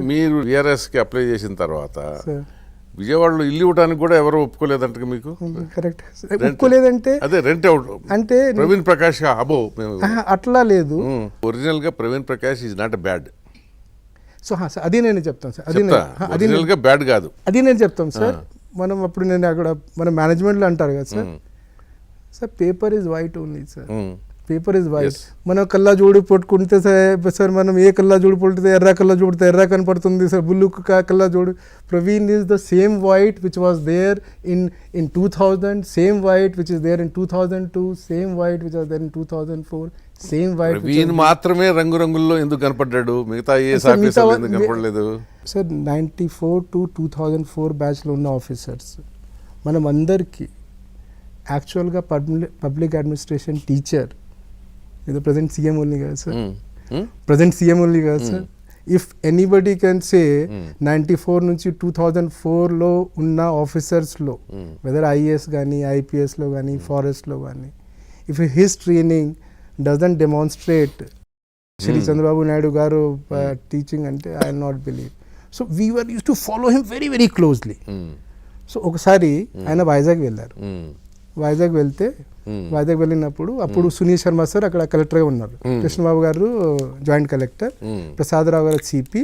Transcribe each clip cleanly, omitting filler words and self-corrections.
మీరు టీఆర్ఎస్ కి అప్లై చేసిన తర్వాత విజయవాడలో ఇల్లు ఇవ్వడానికి కూడా ఎవరు ఒప్పుకోలేదంట మీకు? కరెక్ట్. ఒప్పుకోలేదంటే అదే రెంట్ అవుట్ అంటే ప్రవీణ్ ప్రకాష్ అబో అట్లా లేదు. ఒరిజినల్ గా Praveen Prakash is not bad. So అది నేను చెప్తాను సార్, ఒరిజినల్ గా బ్యాడ్ కాదు, అది నేను చెప్తాను సార్. మనం అప్పుడు నేను అక్కడ మన మేనేజ్మెంట్లో అంటారు కదా sir, sir paper is white only sir, paper is white. మనం కల్లా జోడి పట్టుకుంటే సార్ మనం ఏ కల్లా జోడి పడితే ఎర్ర కల్లా జోడితే ఎర్ర కనపడుతుంది సార్, బుల్లు కల్లా జోడు. Praveen is the same white which was there in 2000, same white which is there in 2002, same white which was there in 2004, same white. Praveen మాత్రమే రంగురంగుల్లో ఎందుకు కనపడ్డాడు, మిగతా ఐఏఎస్ ఆఫీసర్లు ఎందుకు కనపడలేదు సార్? 94 to 2004 బ్యాచ్లో ఉన్న ఆఫీసర్స్ మనం అందరికీ యాక్చువల్గా పబ్లిక్ అడ్మినిస్ట్రేషన్ టీచర్, ఇది ప్రజెంట్ సీఎం ఓన్లీ కదా సార్, ప్రజెంట్ సీఎం ఓన్లీ కదా sir. If anybody can say 94 నుంచి 2004లో ఉన్న ఆఫీసర్స్లో వెదర్ ఐఏఎస్ కానీ ఐపీఎస్లో కానీ ఫారెస్ట్లో కానీ, if his training doesn't demonstrate Shri Chandrababu Naidu garu teaching అంటే I will not believe. So we were used to follow him very very closely. So ఒకసారి ఆయన వైజాగ్ వెళ్ళారు. వైజాగ్ వెళ్ళినప్పుడు అప్పుడు సునీల్ శర్మ సార్ అక్కడ కలెక్టర్గా ఉన్నారు, కృష్ణబాబు గారు జాయింట్ కలెక్టర్, ప్రసాదరావు గారు సిపి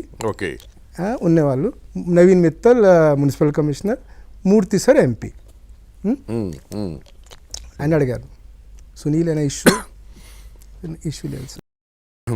ఉండేవాళ్ళు, నవీన్ మిత్తల్ మున్సిపల్ కమిషనర్, మూర్తి సార్ ఎంపీ. ఆయన అడిగారు సునీల్ అయిన ఇష్యూ లేదు సార్.